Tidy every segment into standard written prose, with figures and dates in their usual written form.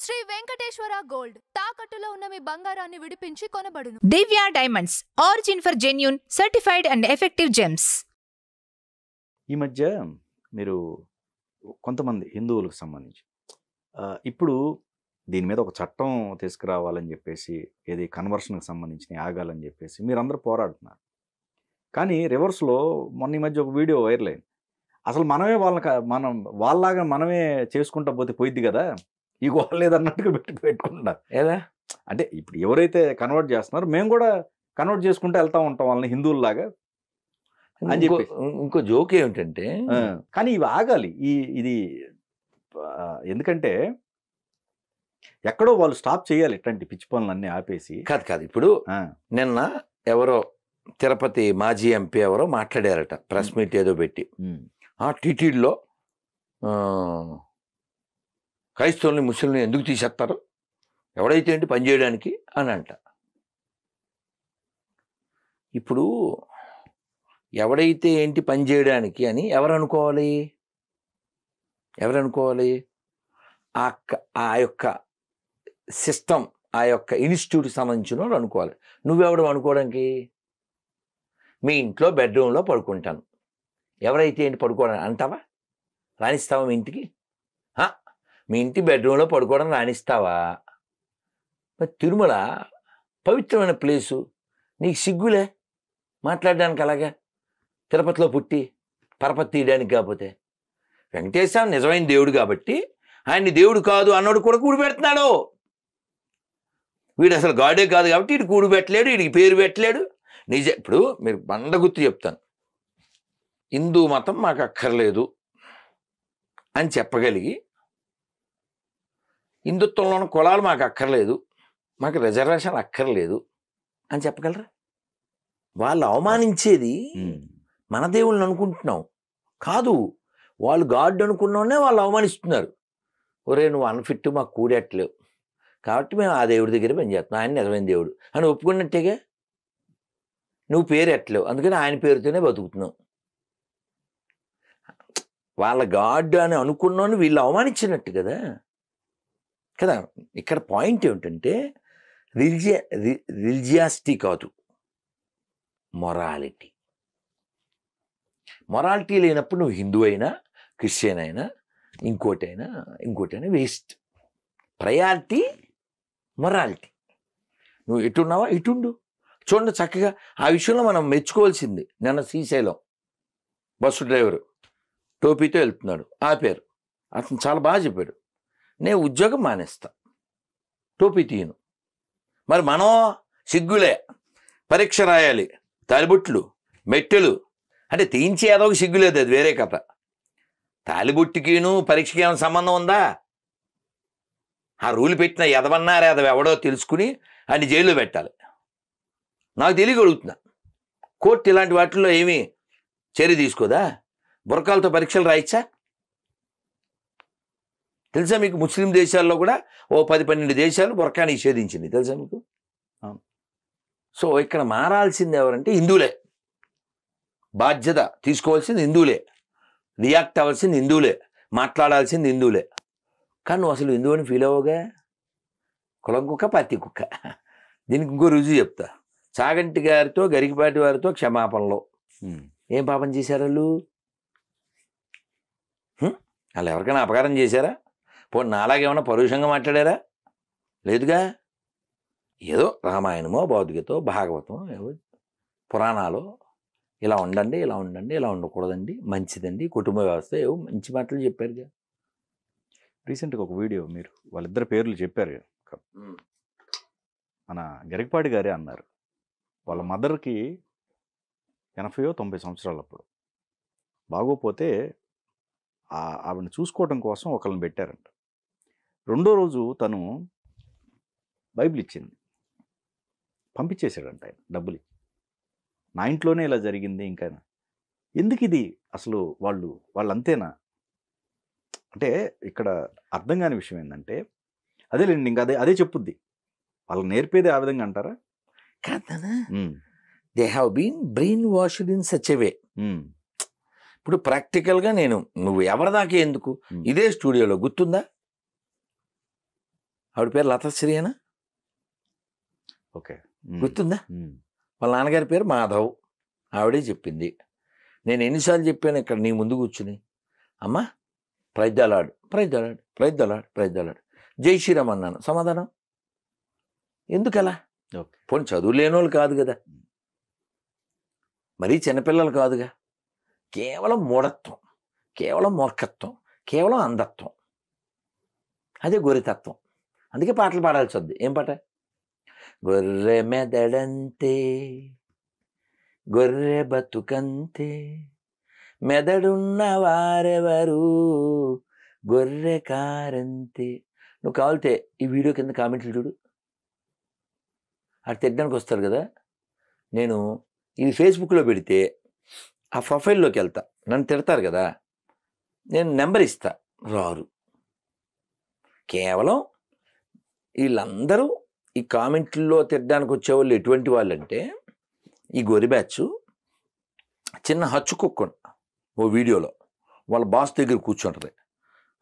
Shri Venkateswara gold తాకట్టులో ఉన్న మీ బంగారాన్ని విడిపించి కొనబడును. Divya Diamonds, origin for genuine, certified and effective gems. ఈ మధ్య మీరు కొంతమంది హిందువులకు సంబంధించి ఇప్పుడు దీని మీద ఒక చట్టం తీసుకురావాలని చెప్పేసి, ఏది కన్వర్షన్కి సంబంధించిన ఆగాలని చెప్పేసి మీరందరూ పోరాడుతున్నారు. కానీ రివర్స్లో మొన్న ఈ మధ్య ఒక వీడియో వైరల్ అయింది. అసలు మనమే మనం వాళ్ళలాగా మనమే చేసుకుంటా పోతే పోయిద్ది కదా, ఈ గోడ లేదన్నట్టుగా పెట్టుకుంటున్నారు. ఎలా అంటే ఇప్పుడు ఎవరైతే కన్వర్ట్ చేస్తున్నారో మేము కూడా కన్వర్ట్ చేసుకుంటూ వెళ్తా ఉంటాం వాళ్ళని హిందువుల్లాగా అని చెప్పి. ఇంకో జోక్ ఏమిటంటే, కానీ ఇవి ఆగాలి. ఇది ఎందుకంటే ఎక్కడో వాళ్ళు స్టాప్ చేయాలి, ఇట్లాంటి పిచ్చి పనులన్నీ ఆపేసి. కాదు ఇప్పుడు నిన్న ఎవరో తిరుపతి మాజీ ఎంపీ ఎవరో మాట్లాడారట, ప్రెస్ మీట్ ఏదో పెట్టి, ఆ టీటీడీలో క్రైస్తవుల్ని ముస్లింని ఎందుకు తీసేస్తారు, ఎవడైతే ఏంటి పని చేయడానికి అని అంట. ఇప్పుడు ఎవడైతే ఏంటి పని చేయడానికి అని ఎవరు అనుకోవాలి? ఆ యొక్క సిస్టమ్, ఆ యొక్క ఇన్స్టిట్యూట్కి సంబంధించిన వాళ్ళు అనుకోవాలి. నువ్వెవడు అనుకోవడానికి? మీ ఇంట్లో బెడ్రూమ్లో పడుకుంటాను, ఎవరైతే ఏంటి పడుకోవడం అంటావా? రాణిస్తావా మీ ఇంటికి? మీ ఇంటి బెడ్రూమ్లో పడుకోవడం రాణిస్తావా? మరి తిరుమల పవిత్రమైన ప్లేసు, నీకు సిగ్గులే మాట్లాడడానికి? అలాగా తిరుపతిలో పుట్టి పరపతి తీయడానికి కాకపోతే, వెంకటేశ్వర నిజమైన దేవుడు కాబట్టి ఆయన్ని దేవుడు కాదు అన్నోడు కూడా కూడి పెడుతున్నాడు. వీడు అసలు గాడే కాదు కాబట్టి వీడు కూడి పెట్టలేడు, వీడికి పేరు పెట్టలేడు. ఇప్పుడు మీరు బండ గుర్తు చెప్తాను, హిందూ మతం మాకు అక్కర్లేదు అని చెప్పగలిగి, హిందుత్వంలో ఉన్న కులాలు మాకు అక్కర్లేదు, మాకు రిజర్వేషన్ అక్కర్లేదు అని చెప్పగలరా? వాళ్ళు అవమానించేది మన దేవుళ్ళని అనుకుంటున్నాం కాదు, వాళ్ళు గాడ్ అనుకున్నోనే వాళ్ళు అవమానిస్తున్నారు. ఒరే నువ్వు అన్ఫిట్, మాకు కూడేట్లేవు కాబట్టి మేము ఆ దేవుడి దగ్గర పనిచేస్తున్నాం, ఆయన నిజమైన దేవుడు అని ఒప్పుకున్నట్టేగా. నువ్వు పేరు ఎట్లేవు, అందుకని ఆయన పేరుతోనే బతుకుతున్నావు. వాళ్ళ గాడ్ అని అనుకున్నాను వీళ్ళు అవమానించినట్టు కదా. ఇక్కడ పాయింట్ ఏమిటంటే, రిలిజియాసిటీ కాదు, మొరాలిటీ లేనప్పుడు నువ్వు హిందూ అయినా క్రిస్టియన్ అయినా ఇంకోటైనా వేస్ట్. Priority morality. నువ్వు ఎటున్నావా ఇటుండు. చూడండి చక్కగా ఆ విషయంలో మనం మెచ్చుకోవాల్సింది. నిన్న శ్రీశైలం బస్సు డ్రైవరు టోపీతో వెళ్తున్నాడు, ఆపారు. అతను చాలా బాగా చెప్పాడు, నేను ఉద్యోగం మానేస్తా, టోపీ తీయను. మరి మనం సిగ్గులే, పరీక్ష రాయాలి, తాలిబుట్లు మెట్టెలు అంటే తీయించి ఏదో ఒక సిగ్గులేదు, అది వేరే కథ. తాలిబుట్టికిను పరీక్షకి ఏమైనా సంబంధం ఉందా? ఆ రూల్ పెట్టిన ఎదవన్నారు ఎవడో తెలుసుకుని అన్ని జైల్లో పెట్టాలి. నాకు తెలియగలుగుతున్నా, కోర్టు ఇలాంటి వాటిల్లో ఏమీ చర్య తీసుకోదా? బురకాలతో పరీక్షలు రాయిచ్చా? తెలుసా మీకు? ముస్లిం దేశాల్లో కూడా ఓ 10-12 దేశాలు బురకా నిషేధించింది, తెలుసా మీకు? సో ఇక్కడ మారాల్సింది ఎవరంటే హిందువులే. బాధ్యత తీసుకోవాల్సింది హిందువులే, రియాక్ట్ అవ్వాల్సింది హిందువులే, మాట్లాడాల్సింది హిందువులే. కానీ నువ్వు అసలు హిందువు అని ఫీల్ అవ్వగా, కులం కుక్క పత్తి కుక్క. దీనికి ఇంకో రుజువు చెప్తా. చాగంటి గారితో గరికపాటి వారితో క్షమాపణలో ఏం పాపం చేశారు వాళ్ళు? వాళ్ళు ఎవరికైనా అపకారం చేశారా? పోనీ నాలాగేమన్నా పరుషంగా మాట్లాడారా? లేదుగా. ఏదో రామాయణమో భౌతికతో భాగవతం ఏవో పురాణాలు ఇలా ఉండండి, ఇలా ఉండండి, ఇలా ఉండకూడదండి, మంచిదండి, కుటుంబ వ్యవస్థ ఏవో మంచి మాటలు చెప్పారుగా. రీసెంట్గా ఒక వీడియో మీరు వాళ్ళిద్దరు పేర్లు చెప్పారు, మన గరికపాటి గారే అన్నారు. వాళ్ళ మదర్కి 80-90 సంవత్సరాలు అప్పుడు బాగోపోతే ఆవిడని చూసుకోవడం కోసం ఒకళ్ళని పెట్టారంట. రెండో రోజు తను బైబిల్ ఇచ్చింది, పంపించేశాడంట ఆయన డబ్బులు. నా ఇంట్లోనే ఇలా జరిగింది, ఇంకా ఎందుకు ఇది అసలు వాళ్ళు అంతేనా అంటే ఇక్కడ అర్థం కాని విషయం ఏంటంటే, అదేలేండి ఇంకా అదే చెప్పుద్ది, వాళ్ళకి నేర్పేది ఆ విధంగా అంటారా? కాదా, they have been brainwashed in such a way. ఇప్పుడు ప్రాక్టికల్గా నువ్వు ఎవరిదాకా ఎందుకు, ఇదే స్టూడియోలో గుర్తుందా, ఆవిడ పేరు లతశ్రీనా, ఓకే. గుర్తుందా? వాళ్ళ నాన్నగారి పేరు మాధవ్. ఆవిడే చెప్పింది. నేను ఎన్నిసార్లు చెప్పాను ఇక్కడ నీ ముందు కూర్చుని, అమ్మ ప్రైద్దలాడు ప్రైద్దలాడు ప్రైద్దలాడు ప్రైద్దలాడు జై శ్రీరామ్ అన్నాను. సమాధానం ఎందుకలా? ఓకే. పోనీ చదువు లేని వాళ్ళు కాదు కదా, మరీ చిన్నపిల్లలు కాదుగా. కేవలం మూఢత్వం, కేవలం మూర్ఖత్వం, కేవలం అంధత్వం, అదే గొర్రెతత్వం. అందుకే పాటలు పాడాల్సి వద్ది. ఏం పాట? గొర్రె మెదడంతే గొర్రె బతుకంతే, మెదడున్న వారెవరు గొర్రె కారంతే. నువ్వు కావాలితే ఈ వీడియో కింద కామెంట్లు చూడు. అటు తిట్టడానికి వస్తారు కదా. నేను ఇది ఫేస్బుక్లో పెడితే ఆ ప్రొఫైల్లోకి వెళ్తా, నన్ను తిడతారు కదా, నేను నెంబర్ ఇస్తా, రారు. కేవలం వీళ్ళందరూ ఈ కామెంట్లో తిట్టడానికి వచ్చేవాళ్ళు ఎటువంటి వాళ్ళు అంటే, ఈ గొర్రె బ్యాచ్ చిన్న హచ్చు కుక్క ఓ వీడియోలో వాళ్ళ బాస్ దగ్గర కూర్చుంటుంది,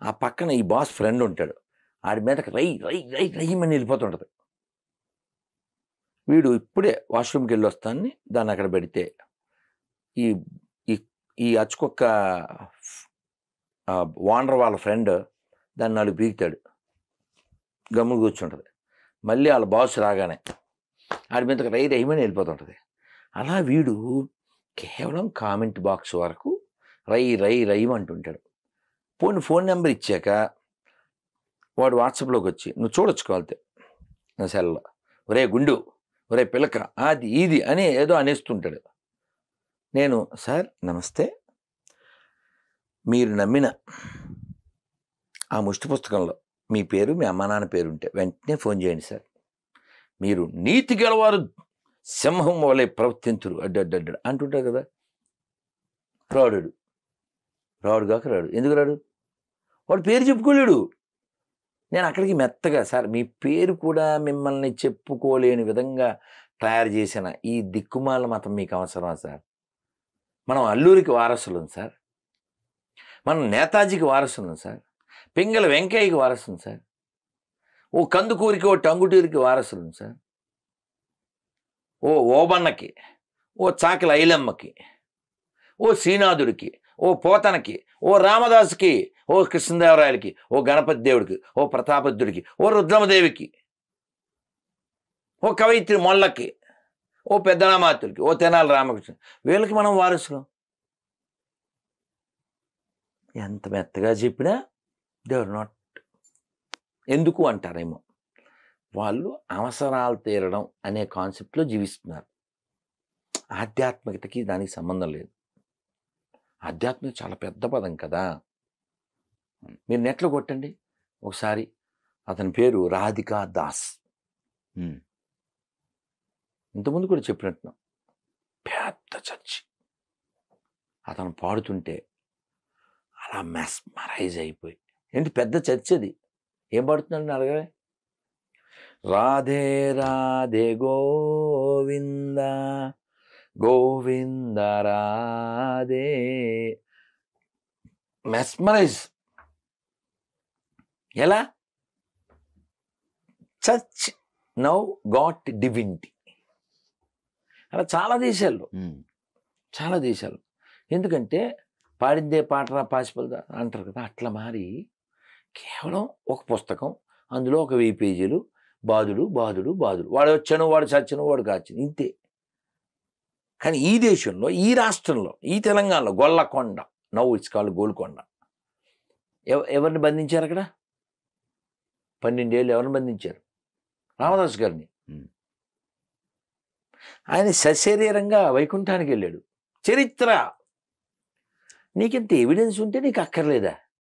ఆ పక్కన ఈ బాస్ ఫ్రెండ్ ఉంటాడు, ఆడి మీదకి రై రై రై రయ్యమని వెళ్ళిపోతుంటుంది. వీడు ఇప్పుడే వాష్రూమ్కి వెళ్ళి వస్తానని దాన్ని అక్కడ పెడితే ఈ ఈ అచ్చుకొక్క వానర్ వాళ్ళ ఫ్రెండ్ దాన్ని 4 పీకుతాడు, గమ్ములు కూర్చుంటుంది. మళ్ళీ వాళ్ళ బాస్ రాగానే ఆడి మీదకి రై రయ్యమని వెళ్ళిపోతుంటుంది. అలా వీడు కేవలం కామెంట్ బాక్స్ వరకు రై రై రయ్యమంటుంటాడు. ఫోన్ నెంబర్ ఇచ్చాక వాడు వాట్సాప్లోకి వచ్చి నువ్వు చూడొచ్చు కావాలితే నా సెల్లో, ఒరే గుండు, ఒరే పిలక, అది ఇది అని ఏదో అనేస్తుంటాడు. నేను సార్ నమస్తే, మీరు నమ్మిన ఆ ముష్టి పుస్తకంలో మీ పేరు మీ అమ్మా నాన్న పేరు ఉంటే వెంటనే ఫోన్ చేయండి సార్. మీరు నీతి గలవారు సింహం వలె ప్రవర్తింతురు అడ్డడ్డ అంటుంటారు కదా. రాడు కాక రాడు. ఎందుకు రాడు? వాడు పేరు చెప్పుకోలేడు. నేను అక్కడికి మెత్తగా, సార్ మీ పేరు కూడా మిమ్మల్ని చెప్పుకోలేని విధంగా తయారు చేసిన ఈ దిక్కుమాల మతం మీకు అవసరమా సార్? మనం అల్లూరికి వారసులం సార్, మనం నేతాజీకి వారసులం సార్, పింగళ వెంకయ్యకి వారసులం సార్, ఓ కందుకూరికి ఓ టంగుటూరికి వారసులం సార్, ఓ ఓబన్నకి, ఓ చాకలి ఐలమ్మకి, ఓ శ్రీనాథుడికి, ఓ పోతనకి, ఓ రామదాసుకి, ఓ కృష్ణదేవరాయలకి, ఓ గణపతి దేవుడికి, ఓ ప్రతాపరుద్రుడికి, ఓ రుద్రమదేవికి, ఓ కవయిత్రి మొల్లకి, ఓ పెద్దనామాతుడికి, ఓ తెనాలి రామకృష్ణ, వీళ్ళకి మనం వారసులం. ఎంత మెత్తగా చెప్పినా దే ఆర్ నాట్. ఎందుకు అంటారేమో, వాళ్ళు అవసరాలు తీరడం అనే కాన్సెప్ట్లో జీవిస్తున్నారు. ఆధ్యాత్మికతకి దానికి సంబంధం లేదు. ఆధ్యాత్మిక చాలా పెద్ద పదం కదా. మీరు నెట్లో కొట్టండి ఒకసారి, అతని పేరు రాధికా దాస్. ఇంతకుముందు కూడా చెప్పినట్టున్నాం, పెద్ద చర్చి. అతను పాడుతుంటే అలా మెస్మరైజ్ అయిపోయి, ఏంటి పెద్ద చర్చి అది, ఏం పాడుతున్నాడని అడగలే. రాధే రాధే గోవింద గోవింద రాధే, మెస్మరైజ్. ఎలా? Church now got divinity. అలా చాలా దేశాలు. ఎందుకంటే పాడిందే పాటరా పాసిపల్దా అంటారు కదా, అట్లా మారి కేవలం ఒక పుస్తకం, అందులో ఒక 1000 పేజీలు, బాధుడు వాడు వచ్చాను, వాడు చచ్చాను, వాడు కాచను, ఇంతే. కానీ ఈ దేశంలో, ఈ రాష్ట్రంలో, ఈ తెలంగాణలో Gollakonda, now it's called Golconda, ఎవరిని బంధించారు అక్కడ? 12 ఏళ్ళు ఎవరిని బంధించారు? రామదాసు గారిని. ఆయన సశరీరంగా వైకుంఠానికి వెళ్ళాడు. చరిత్ర. నీకింత ఎవిడెన్స్ ఉంటే నీకు అక్కర్లేదా?